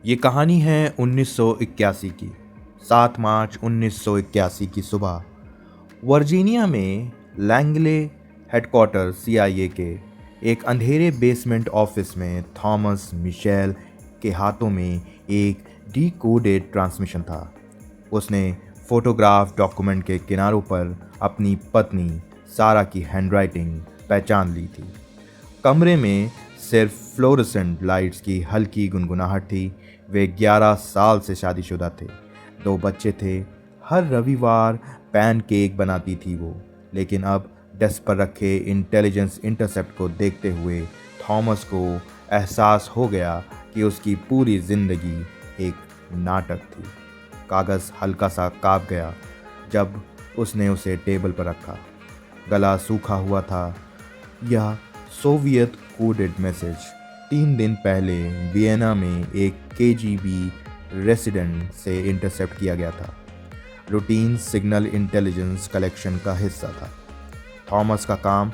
ये कहानी है 1981 की। 7 मार्च 1981 की सुबह वर्जीनिया में लैंगले हेडक्वार्टर सीआईए के एक अंधेरे बेसमेंट ऑफिस में थॉमस मिशेल के हाथों में एक डीकोडेड ट्रांसमिशन था। उसने फोटोग्राफ डॉक्यूमेंट के किनारों पर अपनी पत्नी सारा की हैंडराइटिंग पहचान ली थी। कमरे में सिर्फ फ्लोरेसेंट लाइट्स की हल्की गुनगुनाहट थी। वे 11 साल से शादीशुदा थे, 2 बच्चे थे। हर रविवार पैनकेक बनाती थी वो। लेकिन अब डेस्क पर रखे इंटेलिजेंस इंटरसेप्ट को देखते हुए थॉमस को एहसास हो गया कि उसकी पूरी जिंदगी एक नाटक थी। कागज़ हल्का सा काँप गया जब उसने उसे टेबल पर रखा। गला सूखा हुआ था। यह सोवियत कोडेड मैसेज 3 दिन पहले वियना में एक केजीबी रेसिडेंट से इंटरसेप्ट किया गया था। रूटीन सिग्नल इंटेलिजेंस कलेक्शन का हिस्सा था। थॉमस का काम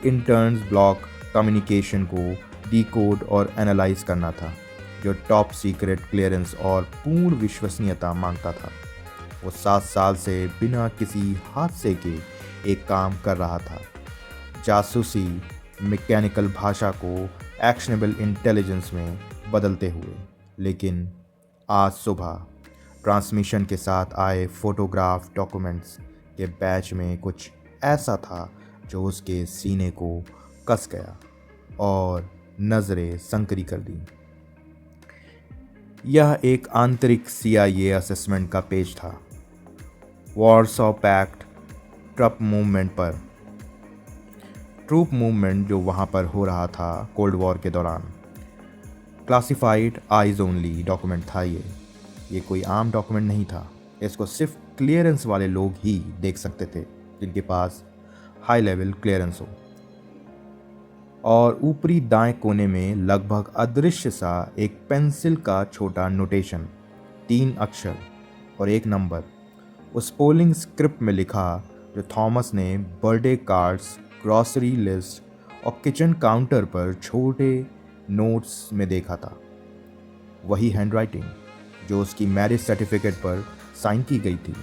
इंटर्न्स ब्लॉक कम्युनिकेशन को डिकोड और एनालाइज करना था, जो टॉप सीक्रेट क्लियरेंस और पूर्ण विश्वसनीयता मांगता था। वो 7 साल से बिना किसी हादसे के एक काम कर रहा था, जासूसी मैकेनिकल भाषा को एक्शनेबल इंटेलिजेंस में बदलते हुए। लेकिन आज सुबह ट्रांसमिशन के साथ आए फोटोग्राफ डॉक्यूमेंट्स के बैच में कुछ ऐसा था जो उसके सीने को कस गया और नज़रें संकरी कर दी। यह एक आंतरिक सीआईए असेसमेंट का पेज था। वॉरसॉ पैक्ट ट्रूप मूवमेंट जो वहाँ पर हो रहा था कोल्ड वॉर के दौरान। क्लासिफाइड आइज ओनली डॉक्यूमेंट था ये कोई आम डॉक्यूमेंट नहीं था। इसको सिर्फ क्लियरेंस वाले लोग ही देख सकते थे, जिनके पास हाई लेवल क्लियरेंस हो। और ऊपरी दाएं कोने में लगभग अदृश्य सा एक पेंसिल का छोटा नोटेशन, 3 अक्षर और एक नंबर, उस पोलिंग स्क्रिप्ट में लिखा जो थॉमस ने बर्थडे कार्ड्स, ग्रॉसरी लिस्ट और किचन काउंटर पर छोटे नोट्स में देखा था। वही हैंडराइटिंग जो उसकी मैरिज सर्टिफिकेट पर साइन की गई थी,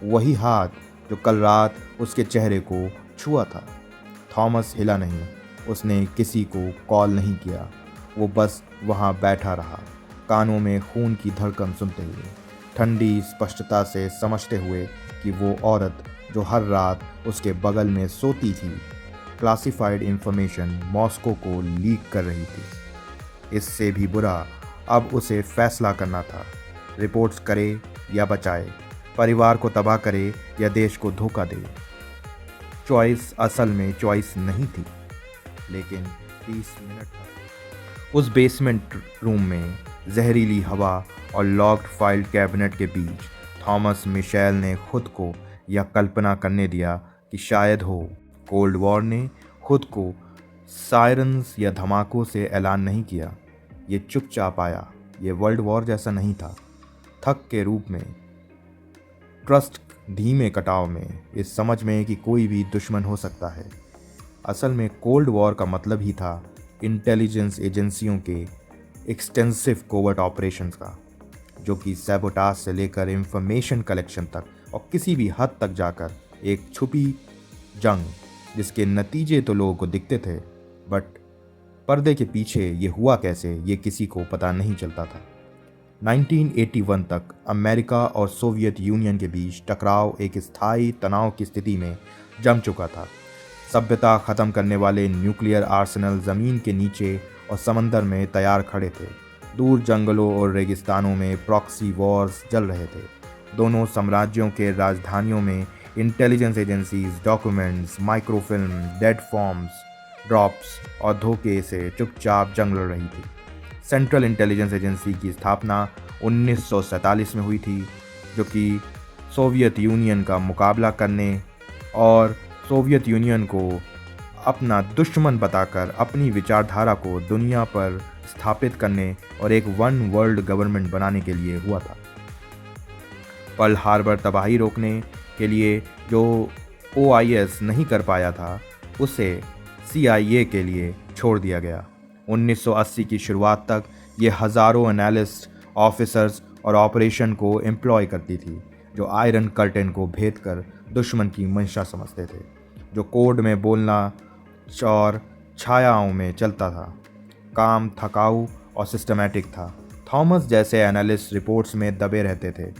वही हाथ जो कल रात उसके चेहरे को छुआ था। थॉमस हिला नहीं, उसने किसी को कॉल नहीं किया। वो बस वहाँ बैठा रहा, कानों में खून की धड़कन सुनते हुए, ठंडी स्पष्टता से समझते हुए कि वो औरत जो हर रात उसके बगल में सोती थी, क्लासिफाइड इंफॉर्मेशन मॉस्को को लीक कर रही थी। इससे भी बुरा अब उसे फैसला करना था, रिपोर्ट्स करे या बचाए, परिवार को तबाह करे या देश को धोखा दे। चॉइस असल में चॉइस नहीं थी, लेकिन 30 मिनट तक उस बेसमेंट रूम में जहरीली हवा और लॉक्ड फाइल कैबिनेट के बीच थॉमस मिशेल ने खुद को यह कल्पना करने दिया कि शायद हो कोल्ड वॉर ने खुद को सायरन्स या धमाकों से ऐलान नहीं किया। ये चुपचाप आया। ये वर्ल्ड वॉर जैसा नहीं था, थक के रूप में, ट्रस्ट धीमे कटाव में, इस समझ में कि कोई भी दुश्मन हो सकता है। असल में कोल्ड वॉर का मतलब ही था इंटेलिजेंस एजेंसियों के एक्सटेंसिव कोवर्ट ऑपरेशंस का, जो कि सैबोटाज से लेकर इंफॉर्मेशन कलेक्शन तक और किसी भी हद तक जाकर एक छुपी जंग जिसके नतीजे तो लोगों को दिखते थे, बट पर्दे के पीछे ये हुआ कैसे ये किसी को पता नहीं चलता था। 1981 तक अमेरिका और सोवियत यूनियन के बीच टकराव एक स्थायी तनाव की स्थिति में जम चुका था। सभ्यता ख़त्म करने वाले न्यूक्लियर आर्सेनल ज़मीन के नीचे और समंदर में तैयार खड़े थे। दूर जंगलों और रेगिस्तानों में प्रॉक्सी वॉर्स चल रहे थे। दोनों साम्राज्यों के राजधानियों में intelligence agencies documents, microfilm, dead forms, drops और धोखे से चुपचाप जंग लड़ रही थी। सेंट्रल इंटेलिजेंस एजेंसी की स्थापना 1947 में हुई थी, जो कि सोवियत यूनियन का मुकाबला करने और सोवियत यूनियन को अपना दुश्मन बताकर अपनी विचारधारा को दुनिया पर स्थापित करने और एक वन वर्ल्ड गवर्नमेंट बनाने के लिए हुआ था। पर्ल हार्बर तबाही रोकने के लिए जो OIS नहीं कर पाया था, उसे CIA के लिए छोड़ दिया गया। 1980 की शुरुआत तक ये हज़ारों एनालिस्ट ऑफिसर्स और ऑपरेशन को एम्प्लॉय करती थी, जो आयरन कर्टेन को भेद कर दुश्मन की मंशा समझते थे, जो कोड में बोलना और छायाओं में चलता था। काम थकाऊ और सिस्टमैटिक था। थॉमस जैसे एनालिस्ट रिपोर्ट्स में दबे रहते थे,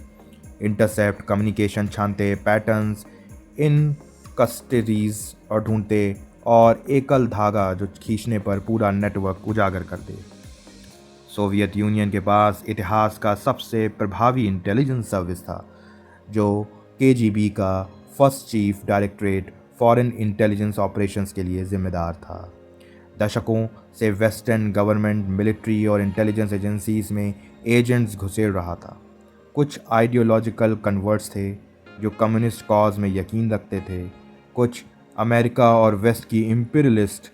इंटरसेप्ट कम्युनिकेशन छानते, पैटर्न्स इन कस्टडीज और ढूंढते, और एकल धागा जो खींचने पर पूरा नेटवर्क उजागर करते। सोवियत यूनियन के पास इतिहास का सबसे प्रभावी इंटेलिजेंस सर्विस था, जो केजीबी का first chief directorate foreign intelligence operations के लिए जिम्मेदार था। दशकों से वेस्टर्न गवर्नमेंट मिलिट्री और इंटेलिजेंस एजेंसीज में एजेंट्स घुसेड़ रहा था। कुछ आइडियोलॉजिकल कन्वर्ट्स थे जो कम्युनिस्ट कॉज में यकीन रखते थे, कुछ अमेरिका और वेस्ट की इम्पीरियलिस्ट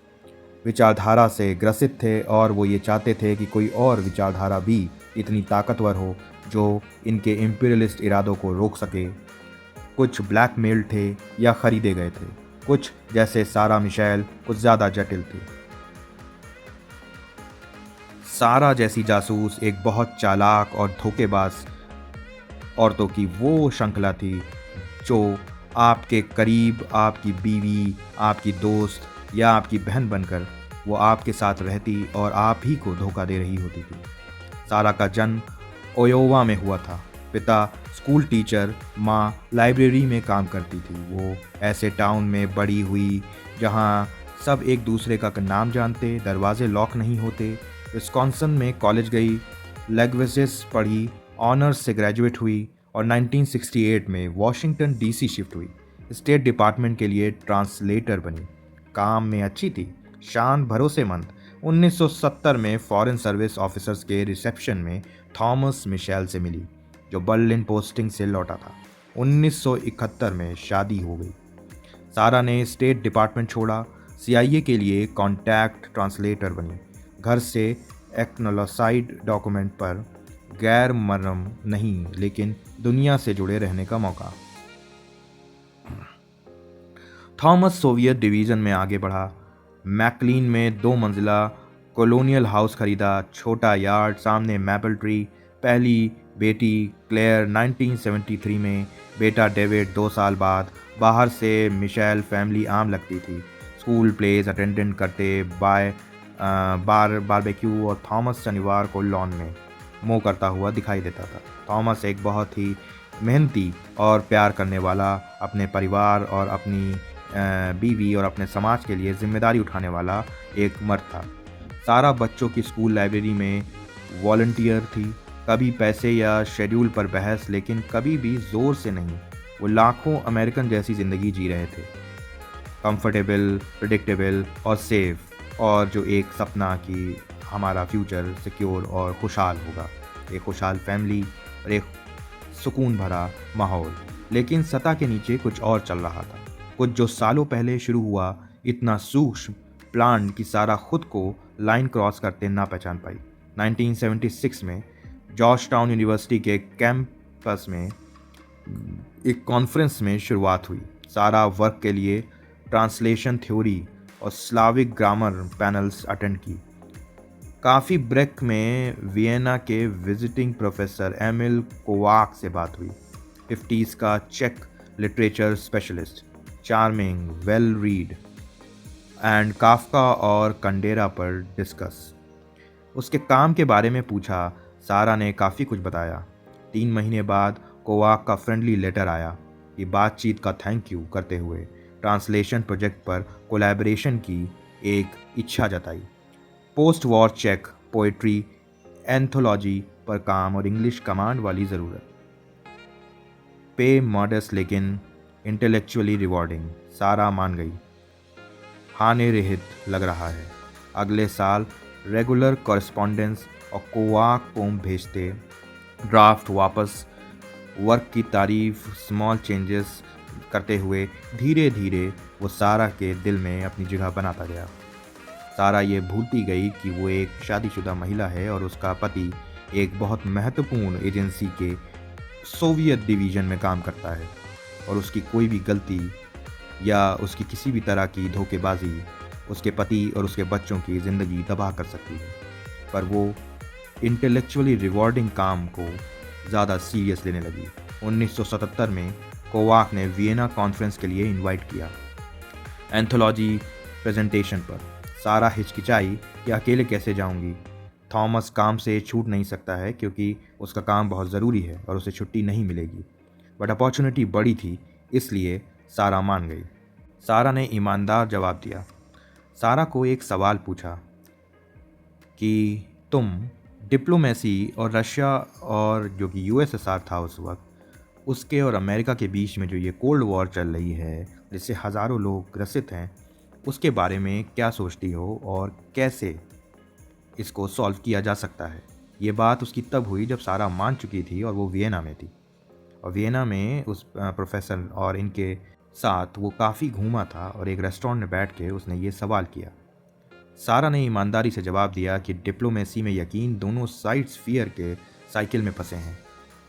विचारधारा से ग्रसित थे और वो ये चाहते थे कि कोई और विचारधारा भी इतनी ताकतवर हो जो इनके इम्पीरियलिस्ट इरादों को रोक सके। कुछ ब्लैकमेल थे या खरीदे गए थे, कुछ जैसे सारा मिशेल कुछ ज़्यादा जटिल थे। सारा जैसी जासूस एक बहुत चालाक और धोखेबाज औरतों की वो श्रृंखला थी जो आपके करीब आपकी बीवी, आपकी दोस्त या आपकी बहन बनकर वो आपके साथ रहती और आप ही को धोखा दे रही होती थी। सारा का जन्म ओयोवा में हुआ था। पिता स्कूल टीचर, माँ लाइब्रेरी में काम करती थी। वो ऐसे टाउन में बड़ी हुई जहाँ सब एक दूसरे का नाम जानते, दरवाजे लॉक नहीं होते। विस्कॉन्सिन में कॉलेज गई, लैंग्वेजेस पढ़ी, ऑनर्स से ग्रेजुएट हुई और 1968 में वॉशिंगटन डीसी शिफ्ट हुई। स्टेट डिपार्टमेंट के लिए ट्रांसलेटर बनी। काम में अच्छी थी, शांत, भरोसेमंद। 1970 में फॉरेन सर्विस ऑफिसर्स के रिसेप्शन में थॉमस मिशेल से मिली, जो बर्लिन पोस्टिंग से लौटा था। 1971 में शादी हो गई। सारा ने स्टेट डिपार्टमेंट छोड़ा, CIA के लिए कॉन्टैक्ट ट्रांसलेटर बनी। घर से एक्नोलॉसाइड डॉक्यूमेंट पर गैर मरम नहीं लेकिन दुनिया से जुड़े रहने का मौका। थॉमस सोवियत डिवीज़न में आगे बढ़ा। मैकलीन में 2 मंजिला कॉलोनियल हाउस खरीदा, छोटा यार्ड, सामने मैपल ट्री। पहली बेटी क्लेयर 1973 में, बेटा डेविड 2 साल बाद। बाहर से मिशेल फैमिली आम लगती थी। स्कूल प्लेज अटेंडेंट करते, बारबेक्यू, और थॉमस शनिवार को लॉन में मो करता हुआ दिखाई देता था। थॉमस एक बहुत ही मेहनती और प्यार करने वाला, अपने परिवार और अपनी बीवी और अपने समाज के लिए जिम्मेदारी उठाने वाला एक मर्द था। सारा बच्चों की स्कूल लाइब्रेरी में वॉलंटियर थी, कभी पैसे या शेड्यूल पर बहस, लेकिन कभी भी ज़ोर से नहीं। वो लाखों अमेरिकन जैसी ज़िंदगी जी रहे थे, कंफर्टेबल, प्रिडिक्टेबल और सेफ, और जो एक सपना कि हमारा फ्यूचर सिक्योर और खुशहाल होगा, एक खुशहाल फैमिली और एक सुकून भरा माहौल। लेकिन सतह के नीचे कुछ और चल रहा था, कुछ जो सालों पहले शुरू हुआ, इतना सूक्ष्म प्लान कि सारा खुद को लाइन क्रॉस करते ना पहचान पाई। 1976 में जॉर्जटाउन यूनिवर्सिटी के कैंपस में एक कॉन्फ्रेंस में शुरुआत हुई। सारा वर्क के लिए ट्रांसलेशन थ्योरी और स्लाविक ग्रामर पैनल्स अटेंड की। काफ़ी ब्रेक में वियना के विजिटिंग प्रोफेसर एमिल कोवाक से बात हुई। 50s का चेक literature specialist, charming, well read and Kafka और कंडेरा पर डिस्कस। उसके काम के बारे में पूछा। सारा ने काफ़ी कुछ बताया। 3 महीने बाद कोवाक का फ्रेंडली लेटर आया कि बातचीत का थैंक यू करते हुए ट्रांसलेशन प्रोजेक्ट पर कोलैबोरेशन की एक इच्छा जताई। पोस्ट वॉर चेक पोइट्री एंथोलॉजी पर काम और इंग्लिश कमांड वाली ज़रूरत। पे मॉडेस्ट लेकिन इंटेलेक्चुअली रिवॉर्डिंग। सारा मान गई। हाने रहित लग रहा है। अगले साल रेगुलर कॉरेस्पॉन्डेंस और कोवाक पोम भेजते, ड्राफ्ट वापस, वर्क की तारीफ, स्मॉल चेंजेस करते हुए धीरे धीरे वो सारा के दिल में अपनी जगह बनाता गया। सारा ये भूलती गई कि वो एक शादीशुदा महिला है और उसका पति एक बहुत महत्वपूर्ण एजेंसी के सोवियत डिवीज़न में काम करता है, और उसकी कोई भी गलती या उसकी किसी भी तरह की धोखेबाजी उसके पति और उसके बच्चों की ज़िंदगी तबाह कर सकती है। पर वो इंटेलेक्चुअली रिवॉर्डिंग काम को ज़्यादा सीरियस लेने लगी। 1977 में कोवाक ने वियना कॉन्फ्रेंस के लिए इनवाइट किया। एंथोलॉजी प्रेजेंटेशन पर सारा हिचकिचाई कि अकेले कैसे जाऊंगी। थॉमस काम से छूट नहीं सकता है क्योंकि उसका काम बहुत ज़रूरी है और उसे छुट्टी नहीं मिलेगी, बट अपॉर्चुनिटी बड़ी थी, इसलिए सारा मान गई। सारा ने ईमानदार जवाब दिया। सारा को एक सवाल पूछा कि तुम डिप्लोमेसी और रशिया और जो कि यूएसएसआर था उस वक्त, उसके और अमेरिका के बीच में जो ये कोल्ड वॉर चल रही है जिससे हज़ारों लोग ग्रसित हैं, उसके बारे में क्या सोचती हो और कैसे इसको सॉल्व किया जा सकता है। ये बात उसकी तब हुई जब सारा मान चुकी थी और वो वियना में थी, और वियना में उस प्रोफेसर और इनके साथ वो काफ़ी घूमा था और एक रेस्टोरेंट में बैठ के उसने ये सवाल किया। सारा ने ईमानदारी से जवाब दिया कि डिप्लोमेसी में यकीन दोनों साइड्स फियर के साइकिल में फंसे हैं।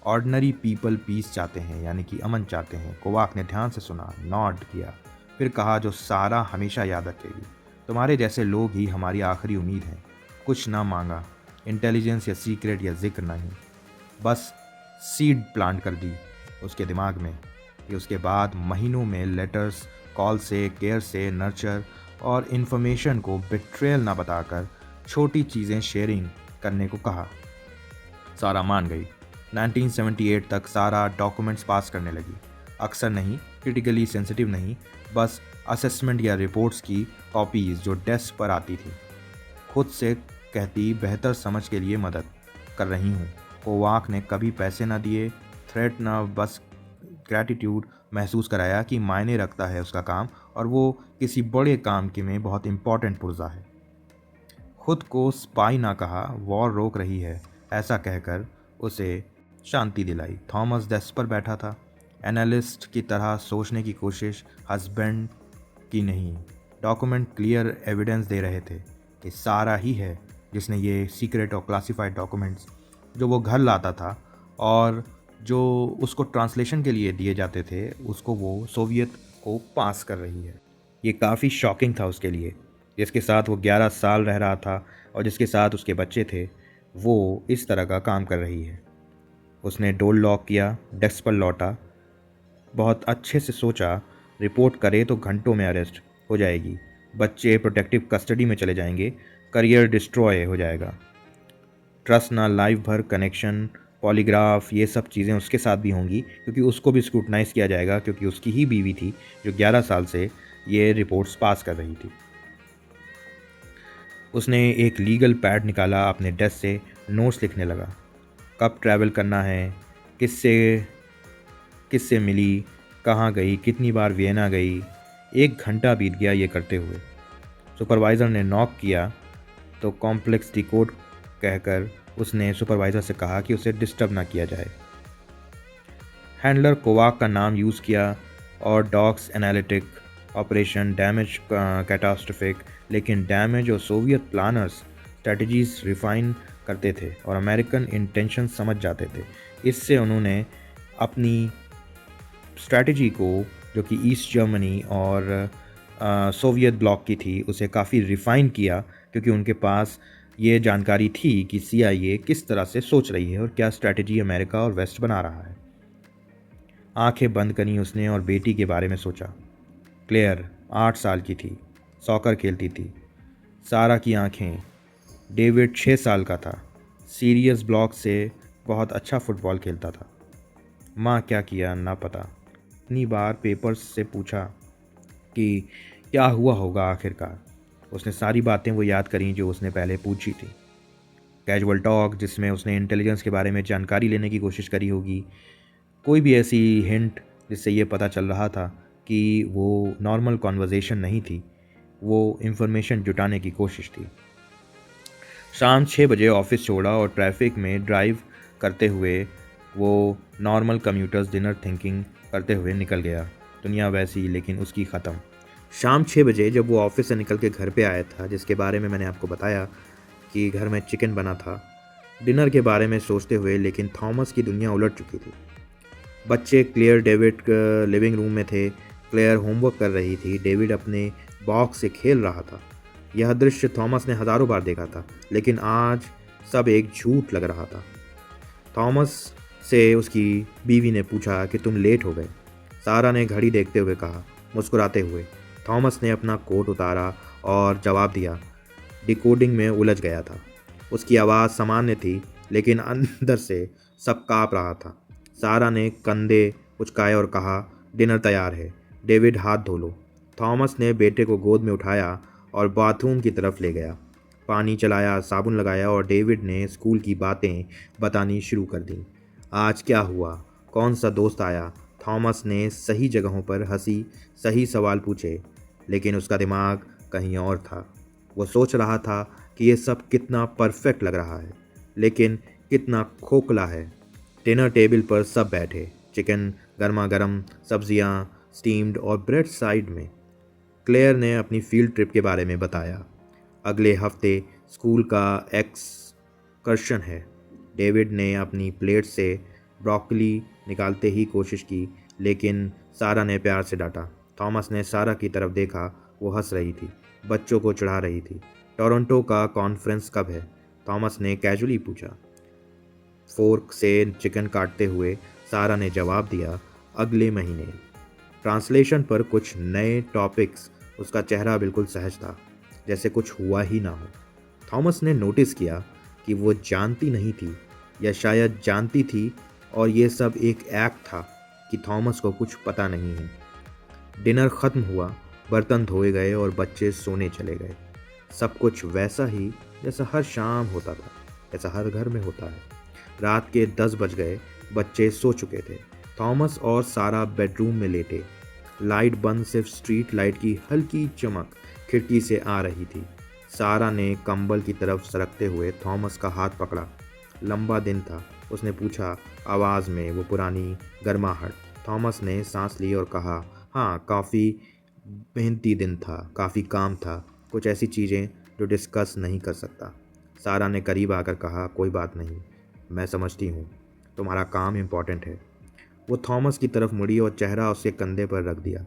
ऑर्डिनरी पीपल पीस चाहते हैं, यानी कि अमन चाहते हैं। कोवाक ने ध्यान से सुना, नॉड किया, फिर कहा जो सारा हमेशा याद रखेगी, तुम्हारे जैसे लोग ही हमारी आखिरी उम्मीद हैं। कुछ ना मांगा, इंटेलिजेंस या सीक्रेट या जिक्र नहीं, बस सीड प्लांट कर दी उसके दिमाग में कि उसके बाद महीनों में लेटर्स, कॉल से, केयर से, नर्चर और इन्फॉर्मेशन को बिट्रेयल ना बताकर छोटी चीज़ें शेयरिंग करने को कहा। सारा मान गई। 1978 तक सारा डॉक्यूमेंट्स पास करने लगी। अक्सर नहीं, क्रिटिकली सेंसिटिव नहीं, बस असेसमेंट या रिपोर्ट्स की कॉपीज़ जो डेस्क पर आती थी। खुद से कहती बेहतर समझ के लिए मदद कर रही हूँ। कोवाक ने कभी पैसे ना दिए, थ्रेट ना, बस ग्रैटिट्यूड महसूस कराया कि मायने रखता है उसका काम और वो किसी बड़े काम के में बहुत इम्पॉर्टेंट पुर्जा है। खुद को स्पाई ना कहा, वॉर रोक रही है ऐसा कहकर उसे शांति दिलाई। थॉमस डेस्क पर बैठा था, एनालिस्ट की तरह सोचने की कोशिश, हस्बैंड की नहीं। डॉक्यूमेंट क्लियर एविडेंस दे रहे थे कि सारा ही है जिसने ये सीक्रेट और क्लासिफाइड डॉक्यूमेंट्स जो वो घर लाता था और जो उसको ट्रांसलेशन के लिए दिए जाते थे, उसको वो सोवियत को पास कर रही है। ये काफ़ी शॉकिंग था उसके लिए, जिसके साथ वो 11 साल रह रहा था और जिसके साथ उसके बच्चे थे, वो इस तरह का काम कर रही है। उसने डोर लॉक किया, डेस्क पर लौटा, बहुत अच्छे से सोचा, रिपोर्ट करे तो घंटों में अरेस्ट हो जाएगी, बच्चे प्रोटेक्टिव कस्टडी में चले जाएंगे, करियर डिस्ट्रॉय हो जाएगा। ट्रस्ट ना, लाइफ भर कनेक्शन, पॉलीग्राफ, ये सब चीज़ें उसके साथ भी होंगी क्योंकि उसको भी स्क्रूटनाइज किया जाएगा क्योंकि उसकी ही बीवी थी जो 11 साल से ये रिपोर्ट्स पास कर रही थी। उसने एक लीगल पैड निकाला, अपने डेस्क से नोट्स लिखने लगा। कब ट्रैवल करना है, किससे किससे मिली, कहाँ गई, कितनी बार वियना गई। 1 घंटा बीत गया ये करते हुए। सुपरवाइज़र ने नॉक किया तो कॉम्प्लेक्स डिकोड कहकर उसने सुपरवाइज़र से कहा कि उसे डिस्टर्ब ना किया जाए। हैंडलर कोवाक का नाम यूज़ किया और docs analytic, operation damage catastrophic, लेकिन डैमेज और सोवियत प्लानर्स स्ट्रेटजीज रिफाइन करते थे और अमेरिकन इंटेंशन समझ जाते थे। इससे उन्होंने अपनी स्ट्रैटेजी को, जो कि ईस्ट जर्मनी और सोवियत ब्लॉक की थी, उसे काफ़ी रिफ़ाइन किया क्योंकि उनके पास ये जानकारी थी कि CIA किस तरह से सोच रही है और क्या स्ट्रैटेजी अमेरिका और वेस्ट बना रहा है। आंखें बंद करी उसने और बेटी के बारे में सोचा। क्लेयर 8 साल की थी, सॉकर खेलती थी। सारा की आंखें। डेविड 6 साल का था, सीरियस ब्लॉक से बहुत अच्छा फुटबॉल खेलता था। माँ क्या किया ना पता। इतनी बार पेपर्स से पूछा कि क्या हुआ होगा आखिरकार। उसने सारी बातें वो याद करी जो उसने पहले पूछी थी। कैजुअल टॉक जिसमें उसने इंटेलिजेंस के बारे में जानकारी लेने की कोशिश करी होगी, कोई भी ऐसी हिंट जिससे ये पता चल रहा था कि वो नॉर्मल कॉन्वर्जेशन नहीं थी, वो इंफॉर्मेशन जुटाने की कोशिश थी। शाम 6 बजे ऑफिस छोड़ा और ट्रैफिक में ड्राइव करते हुए वो नॉर्मल कम्यूटर्स डिनर थिंकिंग करते हुए निकल गया। दुनिया वैसी लेकिन उसकी ख़त्म। शाम 6 बजे जब वो ऑफिस से निकल के घर पे आया था, जिसके बारे में मैंने आपको बताया कि घर में चिकन बना था, डिनर के बारे में सोचते हुए, लेकिन थॉमस की दुनिया उलट चुकी थी। बच्चे क्लेयर डेविड लिविंग रूम में थे। क्लेयर होमवर्क कर रही थी, डेविड अपने बॉक्स से खेल रहा था। यह दृश्य थॉमस ने हज़ारों बार देखा था, लेकिन आज सब एक झूठ लग रहा था। थॉमस से उसकी बीवी ने पूछा कि तुम लेट हो गए। सारा ने घड़ी देखते हुए कहा, मुस्कुराते हुए। थॉमस ने अपना कोट उतारा और जवाब दिया। डिकोडिंग में उलझ गया था। उसकी आवाज़ सामान्य थी, लेकिन अंदर से सब काँप रहा था। सारा ने कंधे उचकाए और कहा, डिनर तैयार है, डेविड हाथ धो लो। थॉमस ने बेटे को गोद में उठाया और बाथरूम की तरफ ले गया। पानी चलाया, साबुन लगाया और डेविड ने स्कूल की बातें बतानी शुरू कर दी। आज क्या हुआ, कौन सा दोस्त आया। थॉमस ने सही जगहों पर हंसी, सही सवाल पूछे, लेकिन उसका दिमाग कहीं और था। वो सोच रहा था कि ये सब कितना परफेक्ट लग रहा है, लेकिन कितना खोखला है। डिनर टेबल पर सब बैठे, चिकन गर्मा गर्म, सब्जियां स्टीम्ड और ब्रेड साइड में। क्लेयर ने अपनी फील्ड ट्रिप के बारे में बताया। अगले हफ्ते स्कूल का एक्सकर्शन है। डेविड ने अपनी प्लेट से ब्रोकली निकालते ही कोशिश की, लेकिन सारा ने प्यार से डांटा। थॉमस ने सारा की तरफ देखा, वो हंस रही थी, बच्चों को चिढ़ा रही थी। टोरंटो का कॉन्फ्रेंस कब है? थॉमस ने कैजुअली पूछा। फोर्क से चिकन काटते हुए सारा ने जवाब दिया, अगले महीने। ट्रांसलेशन पर कुछ नए टॉपिक्स। उसका चेहरा बिल्कुल सहज था, जैसे कुछ हुआ ही ना हो। थॉमस ने नोटिस किया कि वो जानती नहीं थी, या शायद जानती थी और ये सब एक एक्ट था कि थॉमस को कुछ पता नहीं है। डिनर ख़त्म हुआ, बर्तन धोए गए और बच्चे सोने चले गए। सब कुछ वैसा ही जैसा हर शाम होता था, जैसा हर घर में होता है। रात के 10 बज गए, बच्चे सो चुके थे। थॉमस और सारा बेडरूम में लेटे। लाइट बंद, सिर्फ स्ट्रीट लाइट की हल्की चमक खिड़की से आ रही थी। सारा ने कंबल की तरफ सरकते हुए थॉमस का हाथ पकड़ा। लंबा दिन था, उसने पूछा, आवाज़ में वो पुरानी गर्माहट। थॉमस ने सांस ली और कहा, हाँ, काफ़ी मेहनती दिन था, काफ़ी काम था, कुछ ऐसी चीज़ें जो डिस्कस नहीं कर सकता। सारा ने करीब आकर कहा, कोई बात नहीं, मैं समझती हूँ, तुम्हारा काम इम्पॉर्टेंट है। वो थॉमस की तरफ मुड़ी और चेहरा उसके कंधे पर रख दिया।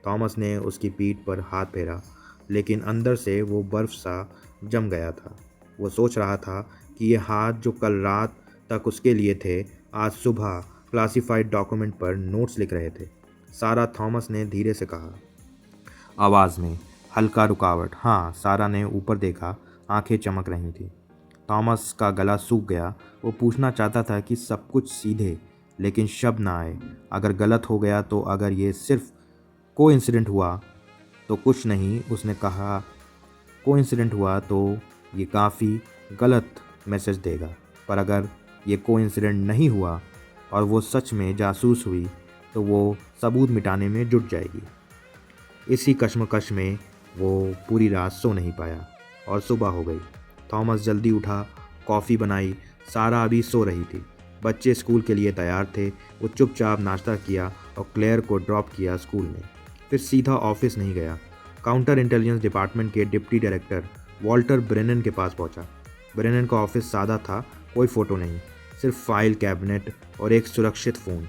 थॉमस ने उसकी पीठ पर हाथ फेरा, लेकिन अंदर से वो बर्फ़ सा जम गया था। वो सोच रहा था कि ये हाथ जो कल रात तक उसके लिए थे, आज सुबह क्लासिफाइड डॉक्यूमेंट पर नोट्स लिख रहे थे। सारा, थॉमस ने धीरे से कहा, आवाज़ में हल्का रुकावट। हाँ। सारा ने ऊपर देखा, आंखें चमक रही थी। थॉमस का गला सूख गया। वो पूछना चाहता था कि सब कुछ सीधे, लेकिन शब्द ना आए। अगर गलत हो गया तो, अगर ये सिर्फ कोइंसिडेंट हुआ तो कुछ नहीं। उसने कहा, कोइंसिडेंट हुआ तो ये काफ़ी गलत मैसेज देगा, पर अगर ये कोइंसिडेंट नहीं हुआ और वो सच में जासूस हुई तो वो सबूत मिटाने में जुट जाएगी। इसी कश्मकश में वो पूरी रात सो नहीं पाया और सुबह हो गई। थॉमस जल्दी उठा, कॉफ़ी बनाई। सारा अभी सो रही थी। बच्चे स्कूल के लिए तैयार थे। वो चुपचाप नाश्ता किया और क्लेयर को ड्रॉप किया स्कूल में। फिर सीधा ऑफिस नहीं गया। काउंटर इंटेलिजेंस डिपार्टमेंट के डिप्टी डायरेक्टर वॉल्टर ब्रेनन के पास पहुंचा। ब्रेनन का ऑफिस सादा था, कोई फ़ोटो नहीं, सिर्फ फाइल कैबिनेट और एक सुरक्षित फ़ोन।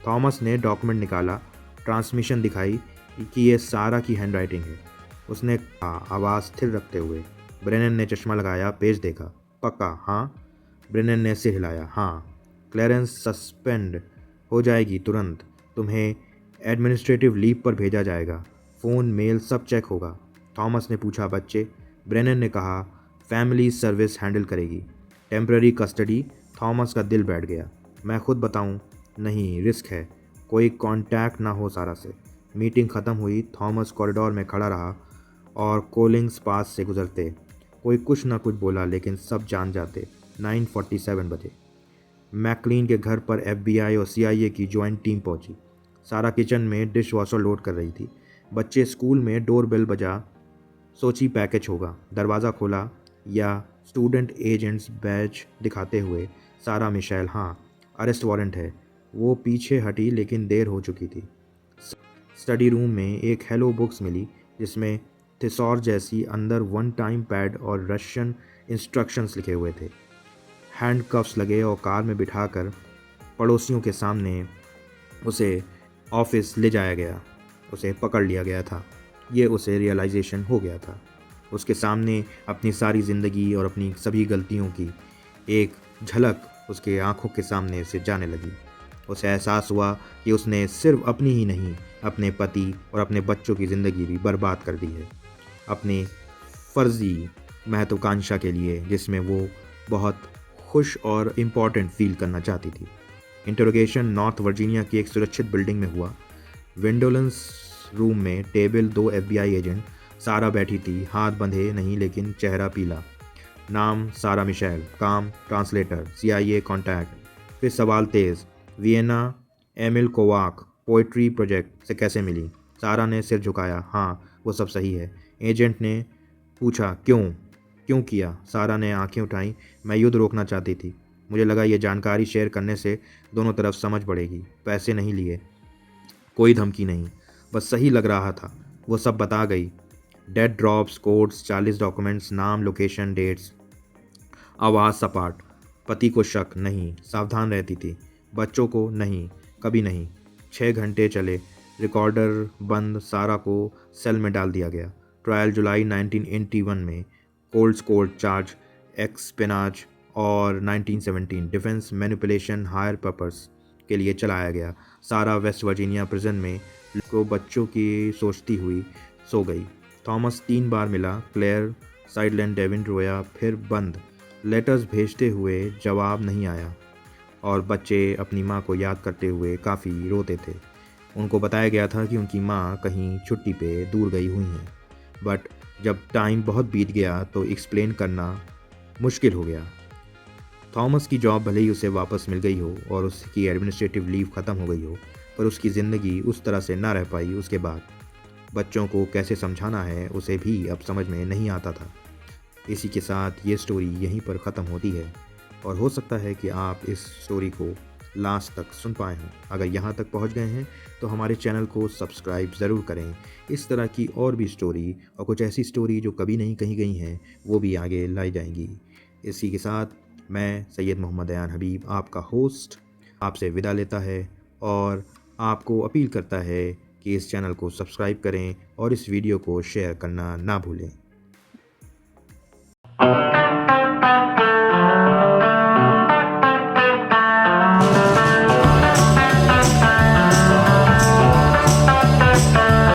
थॉमस ने डॉक्यूमेंट निकाला, ट्रांसमिशन दिखाई कि ये सारा की हैंडराइटिंग है। उसने आवाज़ स्थिर रखते हुए। ब्रेनन ने चश्मा लगाया, पेज देखा। पक्का? हाँ। ब्रेनन ने सिर हिलाया। हाँ। क्लेरेंस सस्पेंड हो जाएगी तुरंत। तुम्हें एडमिनिस्ट्रेटिव लीव पर भेजा जाएगा। फ़ोन, मेल सब चेक होगा। थॉमस ने पूछा, बच्चे? ब्रेनन ने कहा, फैमिली सर्विस हैंडल करेगी। Temporary custody. थॉमस का दिल बैठ गया। मैं खुद बताऊं? नहीं, रिस्क है। कोई कांटेक्ट ना हो सारा से। मीटिंग ख़त्म हुई। थॉमस कॉरिडोर में खड़ा रहा और कोलिंग्स पास से गुजरते। कोई कुछ ना कुछ बोला, लेकिन सब जान जाते। 9:47 बजे मैकलीन के घर पर FBI और CIA की जॉइंट टीम पहुंची। सारा किचन में डिश वॉशर लोड कर रही थी। बच्चे स्कूल में डोरबेल बजा। सोची पैकेज होगा। दरवाज़ा खोला, या स्टूडेंट एजेंट्स बैज दिखाते हुए। सारा मिशेल, हाँ, अरेस्ट वारंट है। वो पीछे हटी, लेकिन देर हो चुकी थी। स्टडी रूम में एक हेलो बुक्स मिली, जिसमें थिसॉर जैसी अंदर वन टाइम पैड और रशियन इंस्ट्रक्शंस लिखे हुए थे। हैंडकफ्स लगे और कार में बिठाकर पड़ोसियों के सामने उसे ऑफिस ले जाया गया। उसे पकड़ लिया गया था। ये उसे रियलाइजेशन हो गया था। उसके सामने अपनी सारी ज़िंदगी और अपनी सभी गलतियों की एक झलक उसके आंखों के सामने से जाने लगी। उसे एहसास हुआ कि उसने सिर्फ अपनी ही नहीं, अपने पति और अपने बच्चों की ज़िंदगी भी बर्बाद कर दी है, अपनी फर्जी महत्वाकांक्षा के लिए जिसमें वो बहुत खुश और इम्पोर्टेंट फील करना चाहती थी। इंटरोगेशन नॉर्थ वर्जीनिया की एक सुरक्षित बिल्डिंग में हुआ। विंडोलेंस रूम में टेबल 2 FBI एजेंट सारा बैठी थी, हाथ बंधे नहीं लेकिन चेहरा पीला। नाम सारा मिशेल, काम ट्रांसलेटर, CIA कॉन्टैक्ट। फिर सवाल तेज़, वियना एमिल कोवाक पोइट्री प्रोजेक्ट से कैसे मिली? सारा ने सिर झुकाया, हाँ वो सब सही है। एजेंट ने पूछा, क्यों किया? सारा ने आंखें उठाई, मैं युद्ध रोकना चाहती थी। मुझे लगा ये जानकारी शेयर करने से दोनों तरफ समझ पड़ेगी। पैसे नहीं लिए, कोई धमकी नहीं, बस सही लग रहा था। वो सब बता गई, डेड ड्रॉप्स, कोड्स, 40 डॉक्यूमेंट्स, नाम, लोकेशन, डेट्स। आवाज़ सपाट। पति को शक नहीं, सावधान रहती थी। बच्चों को नहीं, कभी नहीं। 6 घंटे चले, रिकॉर्डर बंद। सारा को सेल में डाल दिया गया। ट्रायल जुलाई 1981 में, कोल्ड कोर्ट चार्ज एक्सपेनाज और 1917 डिफेंस मैनिपुलेशन हायर पर्पस के लिए चलाया गया। सारा वेस्ट वर्जीनिया प्रिजन में को बच्चों की सोचती हुई सो गई। थॉमस 3 बार मिला, क्लेयर साइडलैंड डेविन रोया, फिर बंद। लेटर्स भेजते हुए जवाब नहीं आया और बच्चे अपनी माँ को याद करते हुए काफ़ी रोते थे। उनको बताया गया था कि उनकी माँ कहीं छुट्टी पे दूर गई हुई हैं, बट जब टाइम बहुत बीत गया तो एक्सप्लेन करना मुश्किल हो गया। थॉमस की जॉब भले ही उसे वापस मिल गई हो और उसकी एडमिनिस्ट्रेटिव लीव ख़त्म हो गई हो, पर उसकी ज़िंदगी उस तरह से ना रह पाई उसके बाद। बच्चों को कैसे समझाना है उसे भी अब समझ में नहीं आता था। इसी के साथ ये स्टोरी यहीं पर ख़त्म होती है और हो सकता है कि आप इस स्टोरी को लास्ट तक सुन पाए हों। अगर यहाँ तक पहुँच गए हैं तो हमारे चैनल को सब्सक्राइब ज़रूर करें। इस तरह की और भी स्टोरी और कुछ ऐसी स्टोरी जो कभी नहीं कही गई हैं वो भी आगे लाई जाएंगी। इसी के साथ मैं सैयद मोहम्मद अयान हबीब, आपका होस्ट, आपसे विदा लेता है और आपको अपील करता है कि इस चैनल को सब्सक्राइब करें और इस वीडियो को शेयर करना ना भूलें।